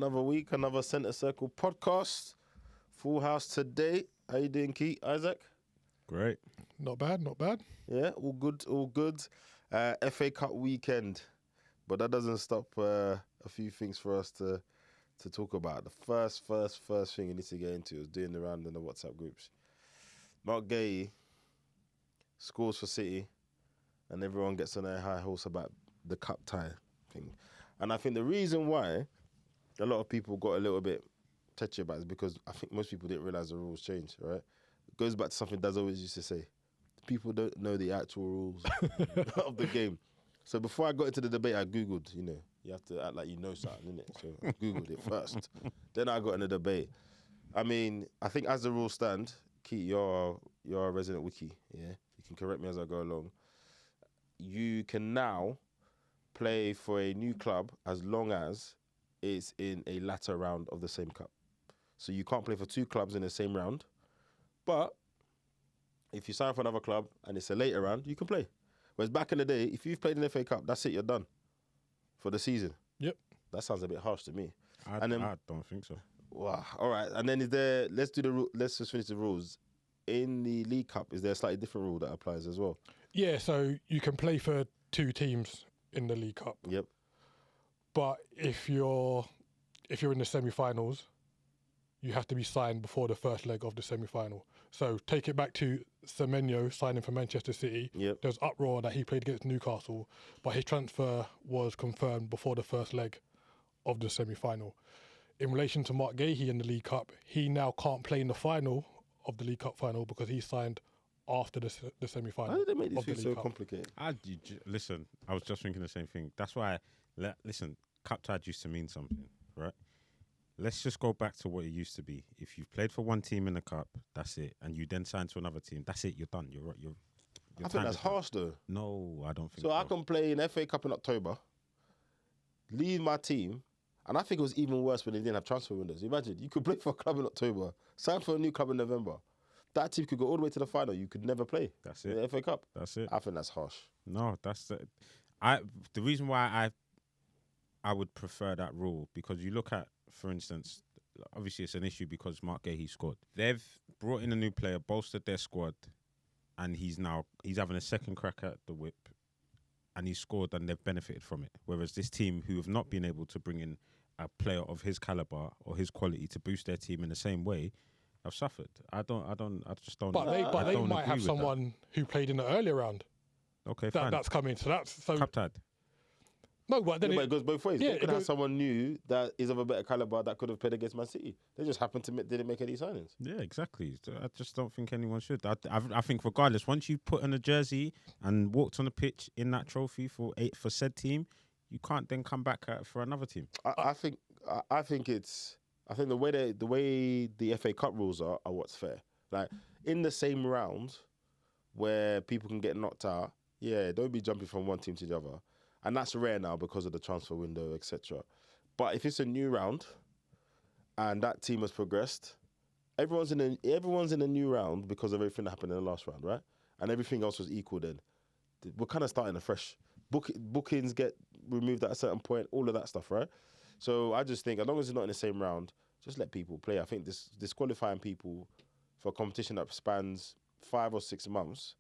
Another week, another Centre Circle podcast. Full house today. How you doing, Keith? Isaac? Great. Not bad, not bad. Yeah, all good, all good. FA Cup weekend. But that doesn't stop a few things for us to talk about. The first thing we need to get into is doing the round in the WhatsApp groups. Mark Gay scores for City and everyone gets on their high horse about the cup tie thing. And I think the reason why a lot of people got a little bit touchy about it is because I think most people didn't realise the rules changed, right? It goes back to something Daz always used to say. People don't know the actual rules of the game. So before I got into the debate, I Googled, you have to act like you know something, innit? So I Googled it first. Then I got in the debate. I mean, I think as the rules stand, Keith, you're a resident wiki, yeah? You can correct me as I go along. You can now play for a new club as long as it's in a latter round of the same cup. So you can't play for two clubs in the same round. But if you sign for another club and it's a later round, you can play. Whereas back in the day, if you've played in the FA Cup, that's it, you're done for the season. Yep. That sounds a bit harsh to me. I don't think so. Wow. All right. And then let's just finish the rules. In the League Cup, is there a slightly different rule that applies as well? Yeah, so you can play for two teams in the League Cup. Yep. But if you're in the semi-finals, you have to be signed before the first leg of the semi-final. So take it back to Semenyo signing for Manchester City. Yep. There's uproar that he played against Newcastle, but his transfer was confirmed before the first leg of the semi-final. In relation to Mark Gahey in the League Cup, he now can't play in the final of the League Cup final because he signed after the semi-final. How did they make this of the thing so League Cup. complicated? Listen, I was just thinking the same thing. That's why, listen, cup tie used to mean something, right? Let's just go back to what it used to be. If you've played for one team in the cup, that's it, and you then sign to another team, that's it. You're done. You're I think that's harsh, though. No, I don't think So I can play in FA Cup in October, leave my team, and I think it was even worse when they didn't have transfer windows. Imagine, you could play for a club in October, sign for a new club in November. That team could go all the way to the final. You could never play. That's in it. the FA Cup. That's it. I think that's harsh. No, that's it. The reason why I would prefer that rule, because you look at, for instance, obviously it's an issue because Mark Gahey scored. They've brought in a new player, bolstered their squad, and he's having a second crack at the whip, and he's scored and they've benefited from it. Whereas this team, who have not been able to bring in a player of his caliber or his quality to boost their team in the same way, have suffered. I just don't. But they don't might agree have with someone who played in the earlier round. Okay, fine. That's coming. So Cup tied. no, but then But it goes both ways. Yeah, They could have someone new that is of a better caliber that could have played against Man City. They just happened to didn't make any signings. Yeah, exactly. So I just don't think anyone should. I think regardless, once you put on a jersey and walked on the pitch in that trophy for said team, you can't then come back for another team. I think the way the FA Cup rules are what's fair. Like in the same round where people can get knocked out, yeah, don't be jumping from one team to the other. And that's rare now because of the transfer window, etc. But if it's a new round and that team has progressed, everyone's in a new round because of everything that happened in the last round, right? And everything else was equal then. We're kind of starting afresh. Bookings get removed at a certain point, all of that stuff, right? So I just think as long as it's not in the same round, just let people play. I think disqualifying people for a competition that spans 5 or 6 months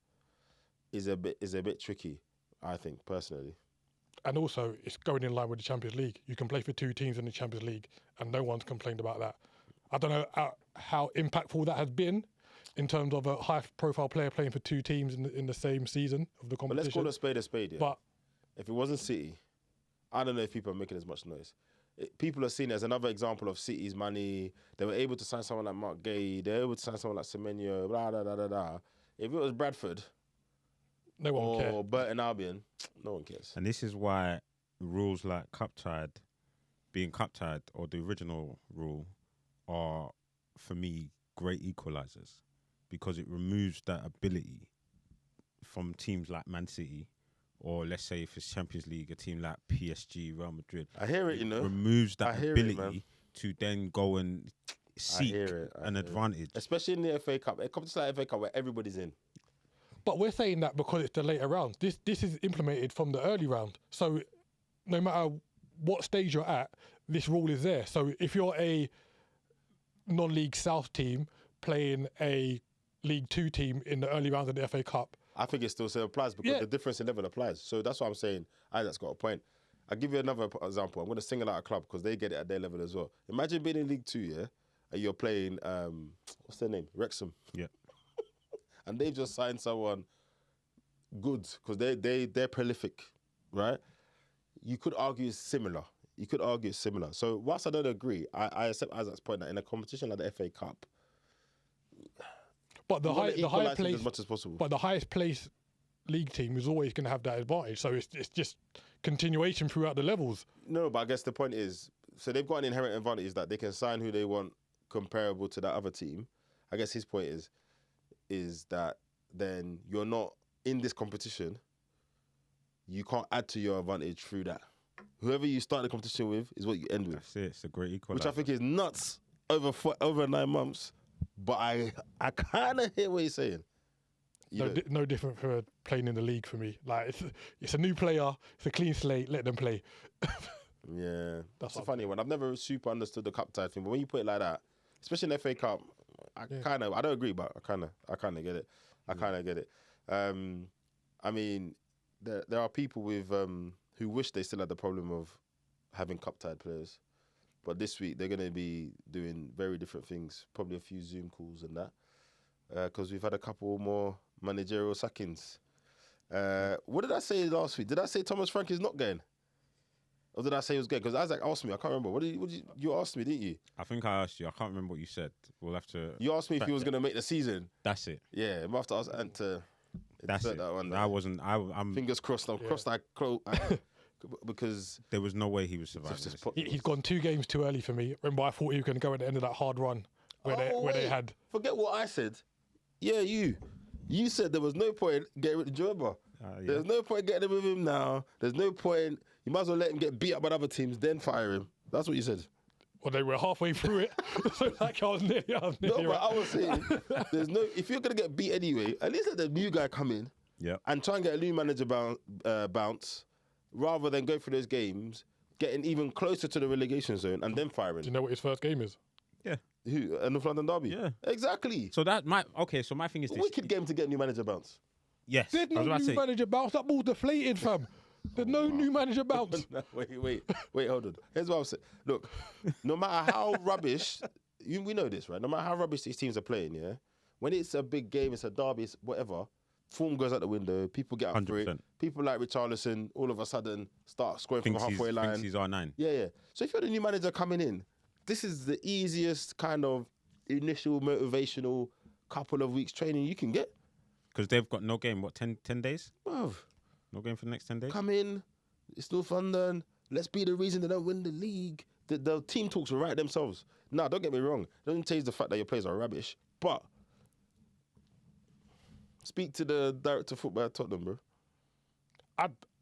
is a bit tricky, I think, personally. And also, it's going in line with the Champions League. You can play for two teams in the Champions League, and no one's complained about that. I don't know how impactful that has been in terms of a high-profile player playing for two teams in the same season of the competition. But let's call a spade, yeah? But if it wasn't City, I don't know if people are making as much noise. People are seeing it as another example of City's money. They were able to sign someone like Mark Gahey. They were able to sign someone like Semenyo, blah, blah, blah, blah, blah. If it was Bradford... no one cares. Or Burton Albion, no one cares. And this is why rules like cup tied, being cup tied, or the original rule are, for me, great equalisers, because it removes that ability from teams like Man City, or let's say if it's Champions League, a team like PSG, Real Madrid. I hear it, removes that ability to then go and seek an advantage. Especially in the FA Cup. It comes to like FA Cup where everybody's in. But we're saying that because it's the later rounds. This is implemented from the early round. So no matter what stage you're at, this rule is there. So if you're a non-League South team playing a League 2 team in the early rounds of the FA Cup, I think it still applies because the difference in level applies. So that's what I'm saying. That's got a point. I'll give you another example. I'm going to single out a club because they get it at their level as well. Imagine being in League 2, yeah, and you're playing, what's their name? Wrexham. Yeah. And they've just signed someone good because they're prolific, right? You could argue it's similar. So whilst I don't agree, I accept Isaac's point that in a competition like the FA Cup, but the higher place as much as possible. But the highest place league team is always going to have that advantage. So it's just continuation throughout the levels. No, but I guess the point is, so they've got an inherent advantage that they can sign who they want comparable to that other team. I guess his point is that then you're not in this competition. You can't add to your advantage through that. Whoever you start the competition with is what you end with. That's it. It's a great equaliser. Which I think is nuts over 9 months. But I kind of hear what he's saying. No different for playing in the league for me. Like it's a new player, it's a clean slate. Let them play. Yeah, that's a funny one. I've never super understood the cup type thing, but when you put it like that, especially in the FA Cup, I don't agree, but I kind of get it. I kind of get it. I mean, there are people with who wish they still had the problem of having cup-tied players. But this week, they're going to be doing very different things. Probably a few Zoom calls and that. Because we've had a couple more managerial sackings. What did I say last week? Did I say Thomas Frank is not going? Or did I say he was going? Because Isaac asked me. I can't remember. What did you asked me, didn't you? I think I asked you. I can't remember what you said. We'll have to... You asked me if he was going to make the season. That's it. Yeah, I'm after us and to... That's it. That one. I wasn't... I'm fingers crossed. Because there was no way he was surviving. He's gone 2 games too early for me. Remember, I thought he was going to go at the end of that hard run where they had. Forget what I said. Yeah, you said there was no point getting rid of Joeba. There's no point getting rid of him now. There's no point. You might as well let him get beat up by other teams, then fire him. That's what you said. Well, they were halfway through it, so like I was nearly no, right. but I was saying, if you're gonna get beat anyway, at least let the new guy come in, and try and get a new manager bounce. Rather than go through those games, getting even closer to the relegation zone and then firing. Do you know what his first game is? Yeah. Who? North London Derby? Yeah. Exactly. So so my thing is this. Wicked game to get a new manager bounce. Yes. There's no new manager bounce. That ball's deflated, fam. There's no new manager bounce. Wait, hold on. Here's what I'm saying. Look, no matter how rubbish, we know this, right? No matter how rubbish these teams are playing, yeah? When it's a big game, it's a derby, it's whatever, form goes out the window, people get up for it. People like Richarlison all of a sudden start scoring from the halfway line. Thinks he's R9. Yeah. So if you're the new manager coming in, this is the easiest kind of initial motivational couple of weeks training you can get. Because they've got no game, 10 days? Bruv. No game for the next 10 days? Come in, it's North London, let's be the reason they don't win the league. The team talks will write themselves. Now, don't get me wrong, it doesn't change the fact that your players are rubbish, but speak to the director of football at Tottenham, bro.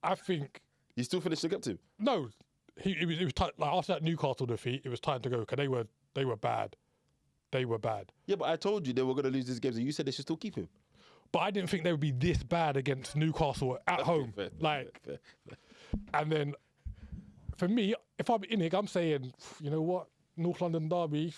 I think... You still finished the captain? No. It was time, like after that Newcastle defeat, it was time to go because they were bad. They were bad. Yeah, but I told you they were going to lose these games and you said they should still keep him. But I didn't think they would be this bad against Newcastle at home. Fair. And then for me, if I'm in it, I'm saying, you know what, North London Derby,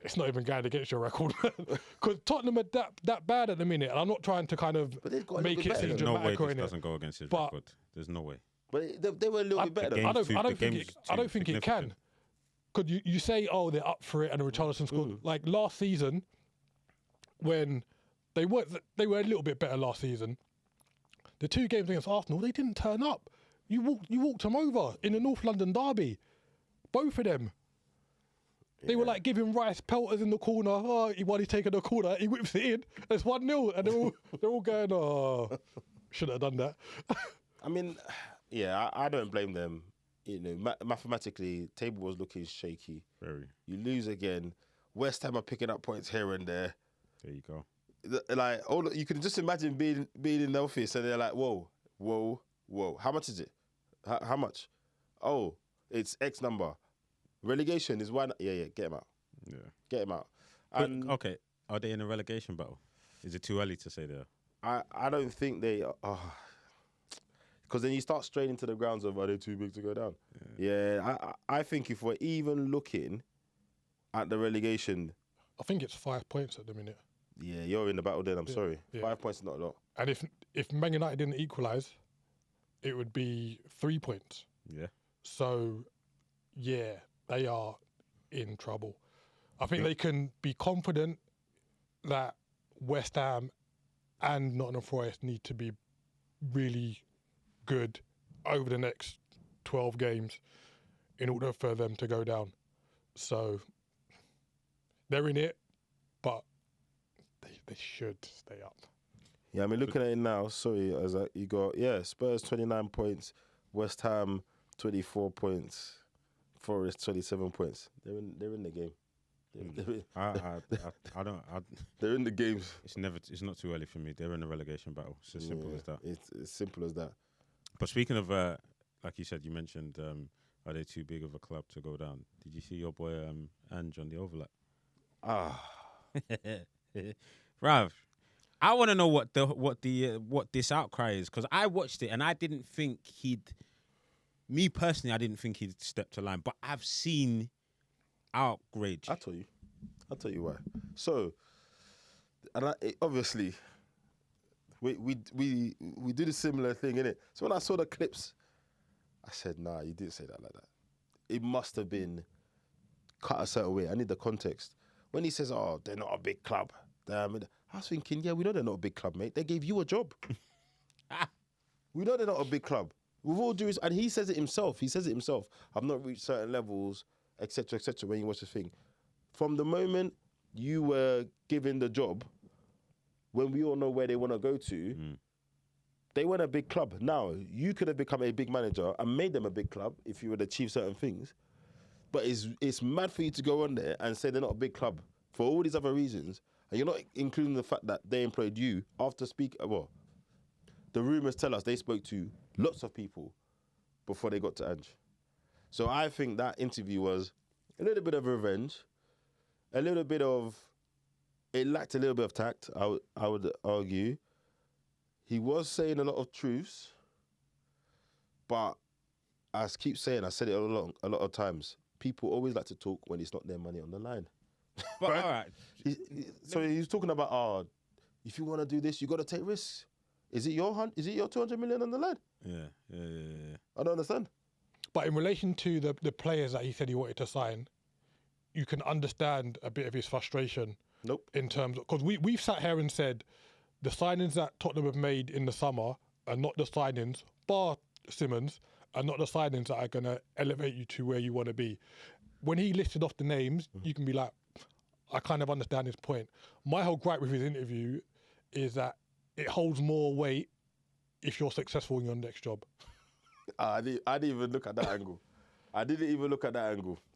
it's not even going against your record. Because Tottenham are that bad at the minute. And I'm not trying to kind of make it seem dramatic or anything. No way this doesn't go against his record. There's no way. But they were a little bit better. I don't think it can. Because you say, oh, they're up for it and the Richarlison scored. Like last season, when they were a little bit better last season, the 2 games against Arsenal, they didn't turn up. You walked them over in the North London Derby. Both of them. Yeah. They were like giving Rice pelters in the corner. Oh, while he's taking the corner, he whips it in. It's 1-0. And they're all going, oh, should have done that. I mean, yeah, I don't blame them. You know, mathematically, table was looking shaky. Very. You lose again. West Ham are picking up points here and there. There you go. Like, you can just imagine being in the office and they're like, whoa. How much is it? How much? Oh, it's X number. Relegation is one. Yeah, get him out. Yeah. Get him out. But, okay, are they in a relegation battle? Is it too early to say there? I don't think they are. Because then you start straining to the grounds of, are they too big to go down? Yeah, I think if we're even looking at the relegation... I think it's 5 points at the minute. Yeah, you're in the battle then, I'm sorry. Yeah. 5 points is not a lot. And if Man United didn't equalise, it would be 3 points. Yeah. So, yeah, they are in trouble. I think they can be confident that West Ham and Nottingham Forest need to be really good over the next 12 games in order for them to go down. So they're in it, but they should stay up. Yeah, I mean, looking at it now, sorry, you got, Spurs 29 points, West Ham 24 points, Forest 27 points. They're in the game. They're in the games. It's not too early for me. They're in a relegation battle. It's as simple as that. It's simple as that. But speaking of, like you said, you mentioned, are they too big of a club to go down? Did you see your boy Ange on the overlap? Rav, I want to know what this outcry is, because I watched it and I didn't think me personally, I didn't think he'd step to line, but I've seen outrage. I'll tell you why. So, obviously, we did a similar thing, innit? So when I saw the clips, I said, nah, you didn't say that like that. It must have been cut a certain way. I need the context. When he says, oh, they're not a big club. I was thinking, yeah, we know they're not a big club, mate. They gave you a job. We know they're not a big club. With all due respect, and he says it himself. I've not reached certain levels, etc., when you watch the thing. From the moment you were given the job, when we all know where they want to go to, they weren't a big club. Now, you could have become a big manager and made them a big club if you would achieve certain things. But it's mad for you to go on there and say they're not a big club for all these other reasons, and you're not including the fact that they employed you after the rumours tell us they spoke to lots of people before they got to Ange. So I think that interview was a little bit of revenge, it lacked a little bit of tact, I would argue. He was saying a lot of truths, but I keep saying, I said it a lot of times, people always like to talk when it's not their money on the line. But all right. So he's talking about, if you want to do this, you got to take risks. Is it your 200 million on the line? Yeah. I don't understand. But in relation to the players that he said he wanted to sign, you can understand a bit of his frustration. Nope. In terms of, because we've sat here and said the signings that Tottenham have made in the summer are not the signings, bar Simmons, are not the signings that are going to elevate you to where you want to be. When he listed off the names, you can be like, I kind of understand his point. My whole gripe with his interview is that it holds more weight if you're successful in your next job. I didn't even look at that angle.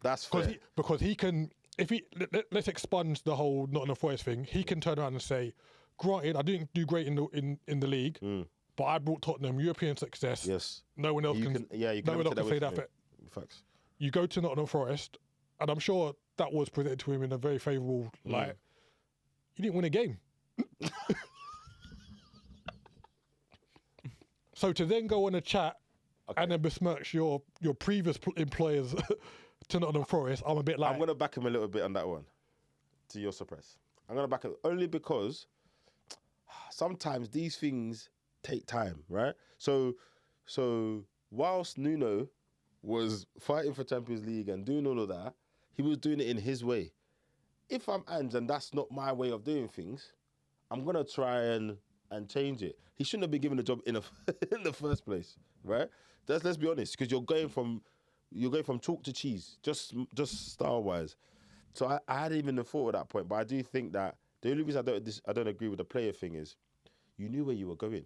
That's fair. Because he can, let's expunge the whole Nottingham Forest thing. He can turn around and say, granted, I didn't do great in the league, but I brought Tottenham European success. Yes. No one else can say that. Facts. You go to Nottingham Forest, and I'm sure that was presented to him in a very favourable light. He didn't win a game. So to then go on a chat and then besmirch your previous employers to Nottingham Forest, I'm a bit like... I'm going to back him a little bit on that one, to your surprise. I'm going to back him only because sometimes these things take time, right? So whilst Nuno was fighting for Champions League and doing all of that, he was doing it in his way. If I'm Ange and that's not my way of doing things, I'm going to try and change it. He shouldn't have been given a job in the first place, right? Let's be honest, because you're going from chalk to cheese, just style-wise. So I hadn't even thought at that point, but I do think that the only reason I don't agree with the player thing is you knew where you were going.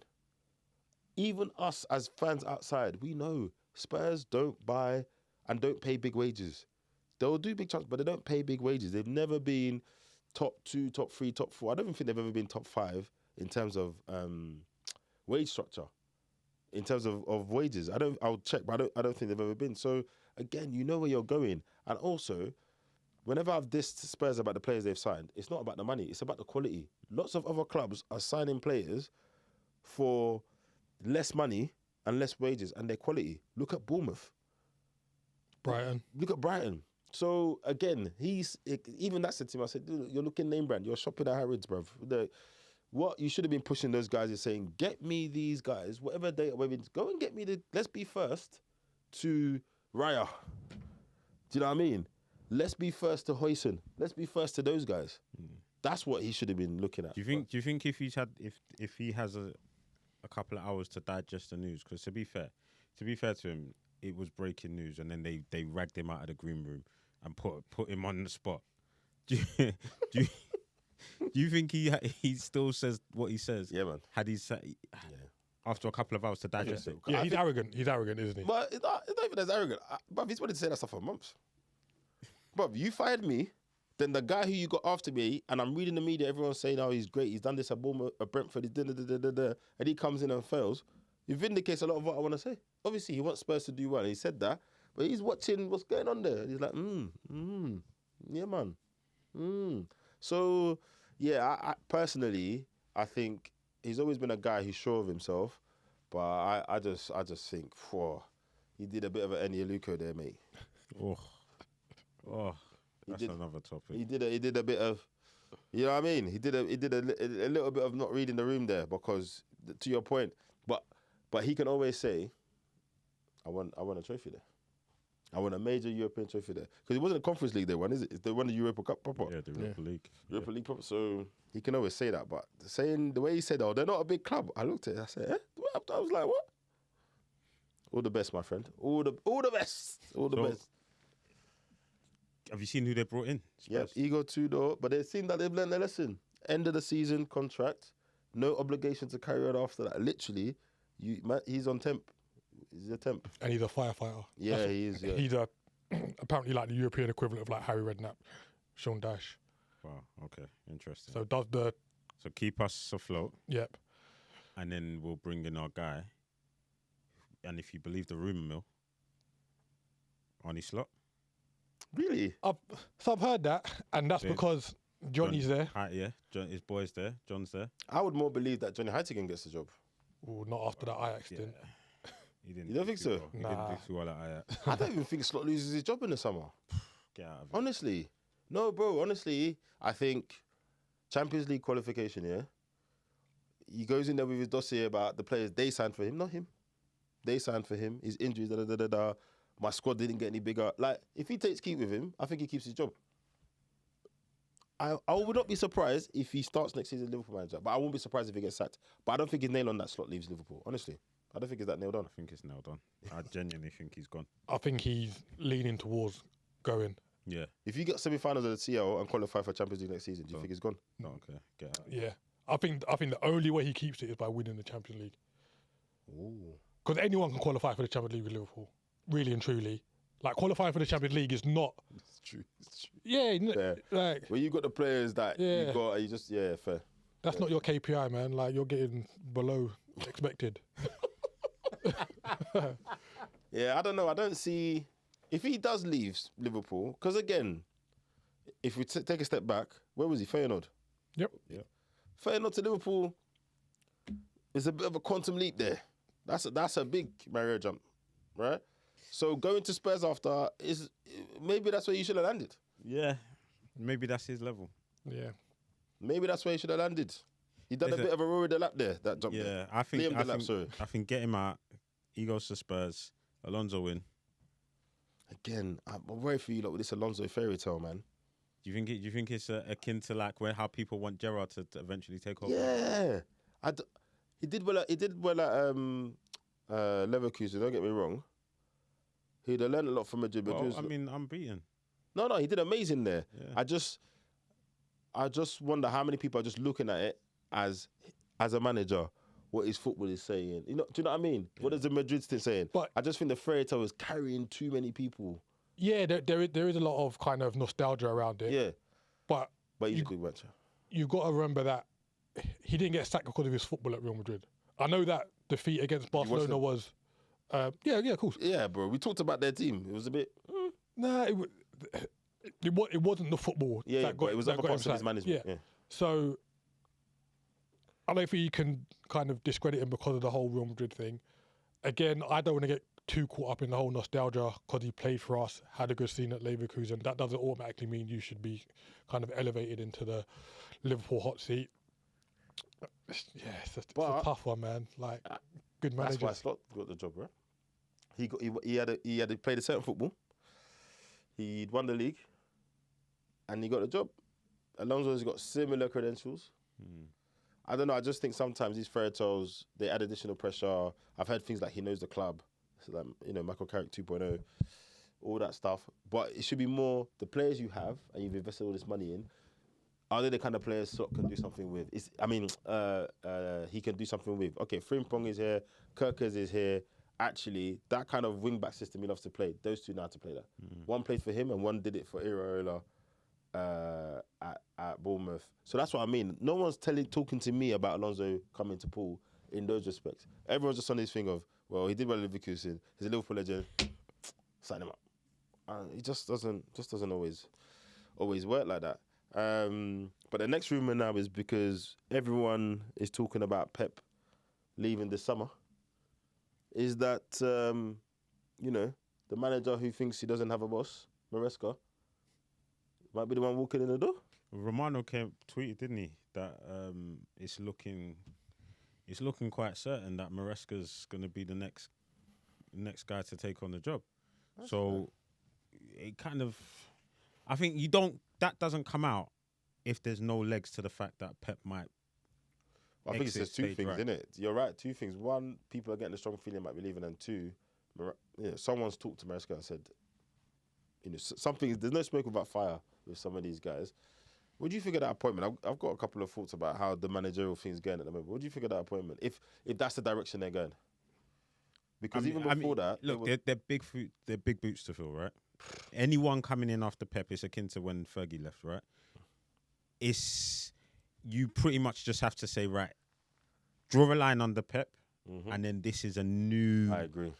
Even us as fans outside, we know Spurs don't buy and don't pay big wages. They'll do big chunks, but they don't pay big wages. They've never been top 2, top 3, top 4. I don't even think they've ever been top 5 in terms of wage structure. In terms of wages, I'll check, but I don't think they've ever been. So again, you know where you're going. And also, whenever I've dissed Spurs about the players they've signed, it's not about the money, it's about the quality. Lots of other clubs are signing players for less money and less wages and their quality. Look at Bournemouth. Brighton. Look at Brighton. So again, even that said to him, I said, dude, you're looking name brand. You're shopping at Harrods, bruv. What you should have been pushing those guys is saying, get me these guys, whatever data, go and get me let's be first to Raya. Do you know what I mean? Let's be first to Hoyson. Let's be first to those guys. That's what he should have been looking at. Do you think if he has a couple of hours to digest the news? Because to be fair to him, it was breaking news, and then they ragged him out of the green room and put him on the spot. Do you think he still says what he says? Yeah, man. Had he said after a couple of hours to digest it? Yeah, he's arrogant. He's arrogant, isn't he? But it's not even as arrogant. But he's wanted to say that stuff for months. But you fired me, then the guy who you got after me, and I'm reading the media, everyone's saying, oh, he's great, he's done this at Bournemouth, at Brentford, he's and he comes in and fails. It vindicates a lot of what I want to say. Obviously, he wants Spurs to do well. He said that, but he's watching what's going on there. He's like, yeah, man. So, yeah, I personally, I think he's always been a guy who's sure of himself, but I just think, he did a bit of an Eni Aluko there, mate. That's another topic. He did a bit of, you know what I mean? He did a little bit of not reading the room there, because to your point, but he can always say, I want a trophy there. I want a major European trophy there. Because it wasn't a Conference League they won, is it? They won the Europa Cup proper. Yeah, the Europa League. Europa League proper. So he can always say that. But saying the way he said, oh, they're not a big club. I looked at it, I said, I was like, what? All the best, my friend. All the best. All the best. Have you seen who they brought in? Yep, Ego Tudor. But it seemed that they've learned their lesson. End of the season contract. No obligation to carry on after that. Literally, he's on temp. He's a temp. And he's a firefighter. Yeah, he is. Yeah. He's apparently like the European equivalent of like Harry Redknapp, Sean Dash. Wow, okay, interesting. So keep us afloat. Yep. And then we'll bring in our guy. And if you believe the rumour mill, Arnie Slot. Really? So I've heard that, and that's because Johnny's there. His boy's there. John's there. I would more believe that Johnny Heitinga gets the job. Ooh, not after that Ajax stint. He didn't. You don't think so? He didn't do too well at Ajax. I don't even think Slot loses his job in the summer. Get out of it. Honestly. No, bro. Honestly, I think Champions League qualification, yeah? He goes in there with his dossier about the players they signed for him, not him. They signed for him. His injuries, My squad didn't get any bigger. Like, if he takes keep with him, I think he keeps his job. I would not be surprised if he starts next season Liverpool manager, but I won't be surprised if he gets sacked. But I don't think his nail on that Slot leaves Liverpool, honestly. I don't think it's that nailed on. I think it's nailed on. I genuinely think he's gone. I think he's leaning towards going. Yeah. If you get semi-finals of the CL and qualify for Champions League next season, do you think he's gone? No, okay. Get out. Yeah. I think the only way he keeps it is by winning the Champions League. Because anyone can qualify for the Champions League with Liverpool, really and truly. Like, qualifying for the Champions League is not... It's true. Yeah, fair. like... Well, you got the players that you got, you just... Yeah, fair. That's not your KPI, man. Like, you're getting below expected. Yeah, I don't know. I don't see... If he does leave Liverpool... Because, again, if we take a step back, where was he? Feyenoord? Yep. Feyenoord to Liverpool is a bit of a quantum leap there. That's a big Mario jump, right? So going to Spurs after is maybe that's where you should have landed. Yeah, maybe that's his level. Yeah, maybe that's where he should have landed. He done a bit of a Rory Delap there, that jump. Yeah, I think get him out. He goes to Spurs. Alonso in. Again, I'm worried for you lot with this Alonso fairy tale, man. Do you think it's akin to like how people want Gerrard to eventually take over? Yeah, he did well at Leverkusen. Don't get me wrong. He'd have learned a lot from Madrid. Well, I mean, unbeaten. No, he did amazing there. Yeah. I just wonder how many people are just looking at it as a manager, what his football is saying. Do you know what I mean? Yeah. What is the Madrid thing saying? But I just think the fairy tale is carrying too many people. Yeah, there is a lot of kind of nostalgia around it. Yeah. But he's a good manager. You've got to remember that he didn't get sacked because of his football at Real Madrid. I know that defeat against Barcelona was... yeah, of course. Yeah, bro. We talked about their team. It was a bit... Nah, it wasn't the football that got... it was other parts of his management. Yeah. So, I don't think you can kind of discredit him because of the whole Real Madrid thing. again, I don't want to get too caught up in the whole nostalgia because he played for us, had a good scene at Leverkusen. That doesn't automatically mean you should be kind of elevated into the Liverpool hot seat. It's a tough one, man. Like, good managers. That's why Slot got the job, right? He had played a certain football. He'd won the league, and he got the job. Alonso's got similar credentials. I don't know. I just think sometimes these fairy tales, they add additional pressure. I've heard things like he knows the club, so like, Michael Carrick 2.0, all that stuff. But it should be more the players you have and you've invested all this money in. Are they the kind of players Slot can do something with? He can do something with. Okay, Frimpong is here, Kirkers is here. Actually, that kind of wing-back system he loves to play, those two know how to play that. One played for him and one did it for Iraola at Bournemouth. So that's what I mean. No one's talking to me about Alonso coming to Pool in those respects. Everyone's just on this thing of, well, he did well at Leverkusen. He's a Liverpool legend. Sign him up. It just doesn't always work like that. But the next rumour now is because everyone is talking about Pep leaving this summer. Is that, the manager who thinks he doesn't have a boss, Maresca, might be the one walking in the door? Romano tweeted, didn't he, that it's looking quite certain that Maresca's going to be the next guy to take on the job. That's so it kind of, I think that doesn't come out if there's no legs to the fact that Pep might. I think it's just two things, isn't it? You're right, two things. One, people are getting a strong feeling might be leaving, and two, someone's talked to Maresca and said, something. There's no smoke without fire with some of these guys. What do you think of that appointment? I've got a couple of thoughts about how the managerial thing's going at the moment. What do you think of that appointment? If that's the direction they're going, because even before that, look, they're big boots to fill, right? Anyone coming in after Pep is akin to when Fergie left, right? You pretty much just have to say, right, draw a line under Pep, and then this is a new. I agree.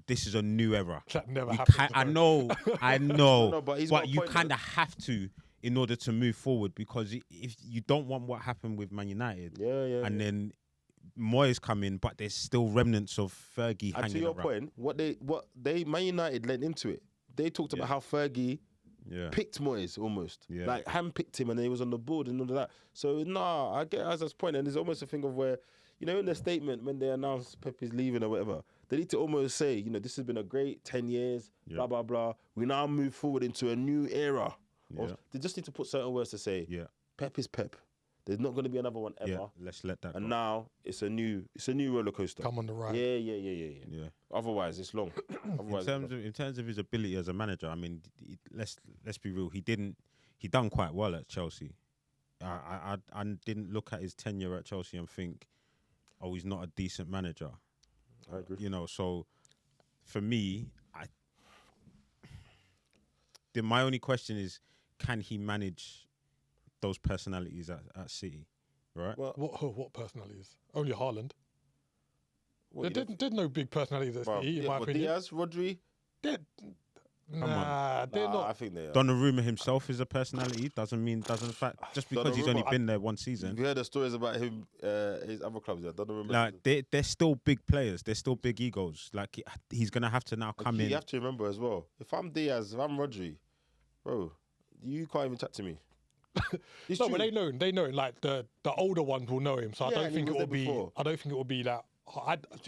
This is a new era. That never happened. I know. No, but you kind of have to in order to move forward, because if you don't want what happened with Man United, then Moyes come in, but there's still remnants of Fergie hanging around. And to your point, what they Man United led into it. They talked about how Fergie picked Moyes almost. Yeah. Like handpicked him and he was on the board and all of that. So I get Azaz's point, and there's almost a thing of where, in the statement when they announce Pep is leaving or whatever, they need to almost say, this has been a great 10 years, blah, blah, blah. We now move forward into a new era. Yeah. They just need to put certain words to say, Pep is Pep. There's not going to be another one ever. Yeah, let's let that and go. It's a new roller coaster. Come on the right. Yeah. Otherwise, it's long. In terms of his ability as a manager, I mean, let's be real. He done quite well at Chelsea. I didn't look at his tenure at Chelsea and think, oh, he's not a decent manager. I agree. So for me, my only question is, can he manage those personalities at City, right? Well, what personalities? Only Haaland. There's no big personalities at City, in my opinion. Diaz, Rodri? They're not. I think they are. Donnarumma himself is a personality. Doesn't fact just because he's only been there one season. You heard the stories about him, his other clubs. Donnarumma. Like they're still big players. They're still big egos. Like he's gonna have to now come in. You have to remember as well. If I'm Diaz, if I'm Rodri, bro, you can't even chat to me. No, but they know him. Like the older ones will know him. So I don't think it will be. I don't think it will be that.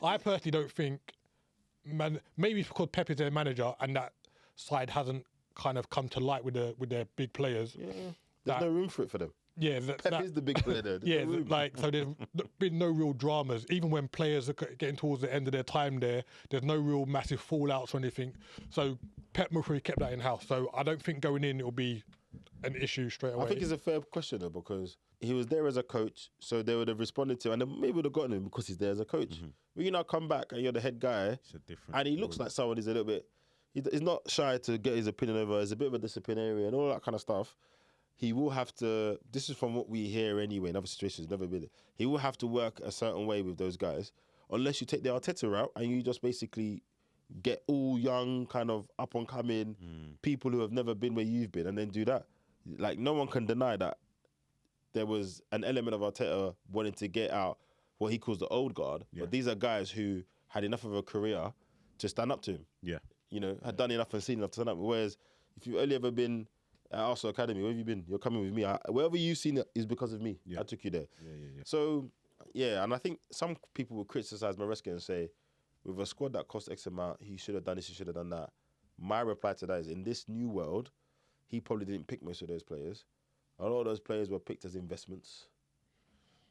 I personally don't think. Maybe it's because Pep is their manager and that side hasn't kind of come to light with their big players. Yeah, there's no room for it for them. Yeah, Pep is the big player there. So there's been no real dramas. Even when players are getting towards the end of their time there's no real massive fallouts or anything. So Pep Murphy kept that in house. So I don't think going in it will be an issue straight away. I think it's a fair question though, because he was there as a coach, so they would have responded to him, and maybe would have gotten him because he's there as a coach. When you now come back and you're the head guy, and he looks like someone who's a little bit, he's not shy to get his opinion over, he's a bit of a disciplinarian and all that kind of stuff. He will have to, this is from what we hear anyway, in other situations, never been it. He will have to work a certain way with those guys, unless you take the Arteta route and you just basically get all young, kind of up and coming people who have never been where you've been, and then do that. Like, no one can deny that there was an element of Arteta wanting to get out what he calls the old guard, but these are guys who had enough of a career to stand up to him. Yeah. Had done enough and seen enough to stand up. Whereas if you've only ever been at Arsenal Academy, where have you been? You're coming with me. Wherever you've seen it is because of me. Yeah. I took you there. Yeah. So, and I think some people will criticise Maresca and say, with a squad that cost X amount, he should have done this, he should have done that. My reply to that is, in this new world, he probably didn't pick most of those players. A lot of those players were picked as investments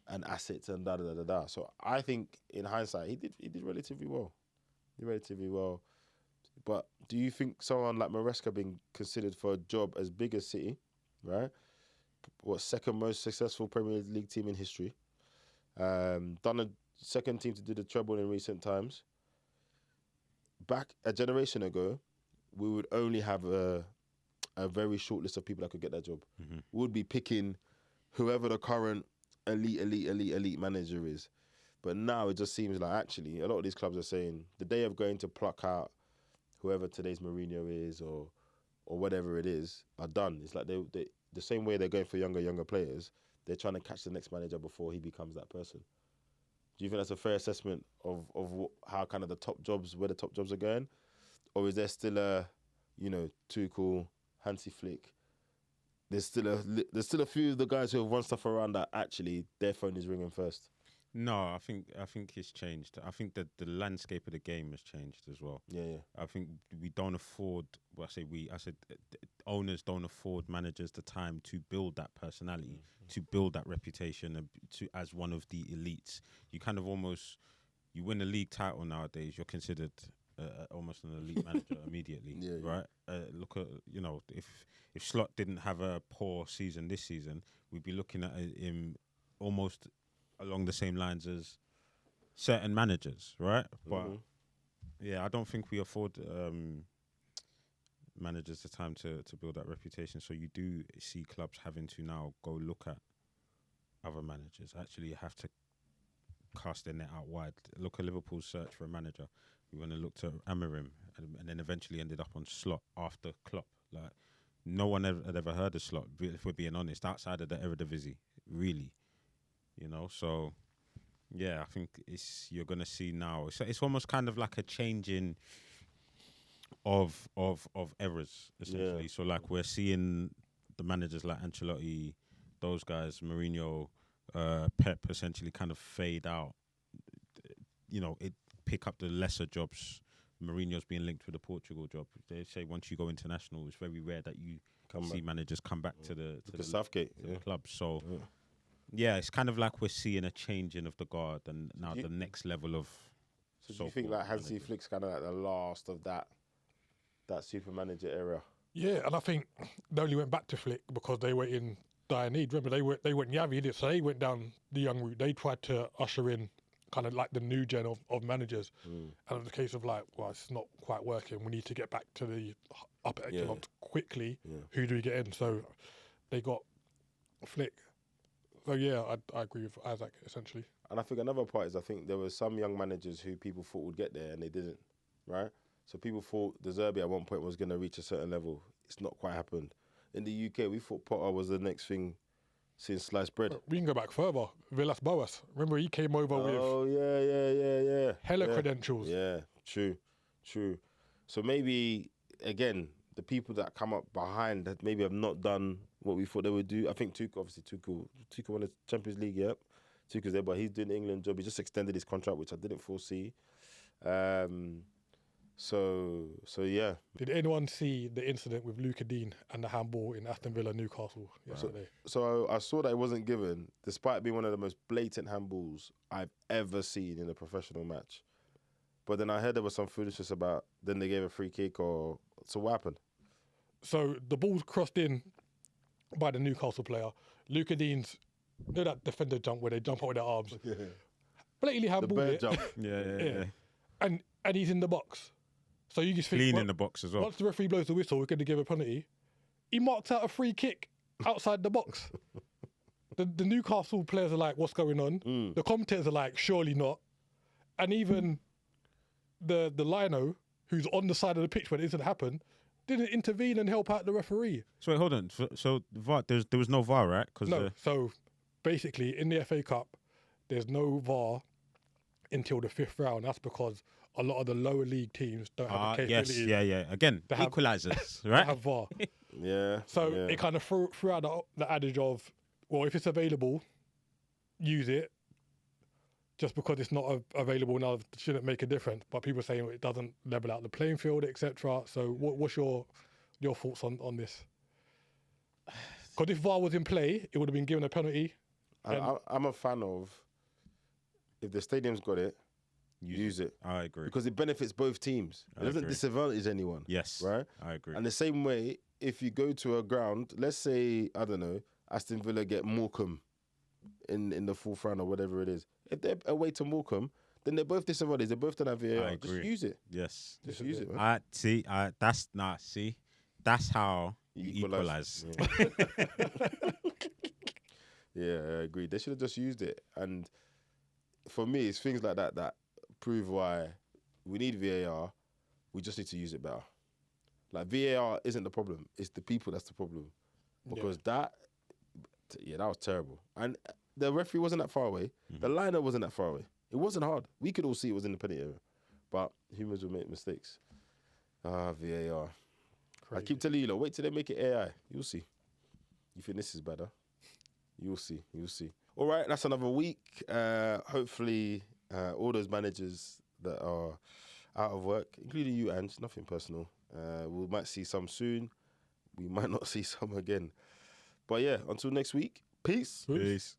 and assets and da-da-da-da-da. So I think, in hindsight, he did relatively well. But do you think someone like Maresca being considered for a job as big as City, right? What, second most successful Premier League team in history? Done a second team to do the treble in recent times. Back a generation ago, we would only have a very short list of people that could get that job. Mm-hmm. We would be picking whoever the current elite manager is. But now it just seems like actually a lot of these clubs are saying the day of going to pluck out whoever today's Mourinho is or whatever it is are done. It's like they the same way they're going for younger players, they're trying to catch the next manager before he becomes that person. Do you think that's a fair assessment of how kind of where the top jobs are going? Or is there still a, Tuchel, Hansi Flick? There's still a few of the guys who have won stuff around that actually their phone is ringing first. No, I think it's changed. I think that the landscape of the game has changed as well. Yeah. I think we don't afford. Well, I said owners don't afford managers the time to build that personality, to build that reputation, and as one of the elites. You kind of you win a league title nowadays, you're considered almost an elite manager immediately, right? Look at if Slot didn't have a poor season this season, we'd be looking at him almost along the same lines as certain managers, right? But I don't think we afford managers the time to build that reputation. So you do see clubs having to now go look at other managers. Actually, you have to cast their net out wide. Look at Liverpool's search for a manager. We went and looked at Amorim and then eventually ended up on Slot after Klopp. Like, no one had ever heard of Slot, if we're being honest, outside of the Eredivisie, really. So I think you're gonna see now. It's almost kind of like a changing of errors essentially. So like we're seeing the managers like Ancelotti, those guys, Mourinho, Pep, essentially kind of fade out. It pick up the lesser jobs. Mourinho's being linked with the Portugal job. They say once you go international, it's very rare that you see managers come back to the Southgate club. So. Yeah, it's kind of like we're seeing a changing of the guard and now the next level of. So do you think like Hansi Flick's kind of like the last of that super manager era? Yeah, and I think they only went back to Flick because they were in dire need. Remember, they went Yavi, so they went down the young route. They tried to usher in kind of like the new gen of managers. And it was a case of like, well, it's not quite working. We need to get back to the upper echelons quickly. Yeah. Who do we get in? So they got Flick. So yeah, I agree with Isaac essentially. And I think another part is I think there were some young managers who people thought would get there and they didn't, right? So people thought De Zerbi at one point was going to reach a certain level. It's not quite happened. In the UK, we thought Potter was the next thing since sliced bread. We can go back further. Villas Boas. Remember he came over with... Oh, yeah. Hella credentials. Yeah, true. So maybe, again, the people that come up behind that maybe have not done what we thought they would do. I think Tuchel won the Champions League, yep. Tuchel's there, but he's doing the England job. He just extended his contract, which I didn't foresee. So yeah. Did anyone see the incident with Luca Dean and the handball in Aston Villa Newcastle yesterday? So I saw that it wasn't given, despite being one of the most blatant handballs I've ever seen in a professional match. But then I heard there was some foolishness about, then they gave a free kick so what happened? So the ball's crossed in by the Newcastle player. Luca Dean's, that defender jump where they jump out with their arms. Yeah. Blatantly handballed it. The bird jump. Yeah. And he's in the box. So you just think... Clean in the box as well. Once the referee blows the whistle, we're going to give a penalty. He marks out a free kick outside the box. The Newcastle players are like, what's going on? The commentators are like, surely not. And even the lino, who's on the side of the pitch when it didn't happen, didn't intervene and help out the referee. So wait, hold on. So VAR, there was no VAR, right? No. So basically, in the FA Cup, there's no VAR until the 5th round. That's because a lot of the lower league teams don't have the Yes, capability yeah. Again, They have- equalizers, to right? have VAR. Yeah. So yeah. it kind of threw out the adage of, well, if it's available, use it. Just because it's not available now shouldn't make a difference. But people saying it doesn't level out the playing field, etc. So what's your thoughts on this? Because if VAR was in play, it would have been given a penalty. I'm a fan of, if the stadium's got it, use it. I agree. Because it benefits both teams. It doesn't disadvantage anyone. Yes. Right? I agree. And the same way, if you go to a ground, let's say, I don't know, Aston Villa get Morecambe in the 4th round or whatever it is. If they're away to Morecambe, then they're both disadvantaged. They both don't have VAR. I Just agree. use it. Yes. Just use it, man. That's how you equalize. Yeah, I agree. They should have just used it. And for me, it's things like that prove why we need VAR. We just need to use it better. Like, VAR isn't the problem. It's the people that's the problem. Because that was terrible. And the referee wasn't that far away. The liner wasn't that far away. It wasn't hard. We could all see it was in the penalty area. But humans will make mistakes. VAR. Crazy. I keep telling you, wait till they make it AI. You'll see. You think this is better? You'll see. All right, that's another week. Hopefully, all those managers that are out of work, including you, Ange, nothing personal. We might see some soon. We might not see some again. But yeah, until next week, peace. Peace.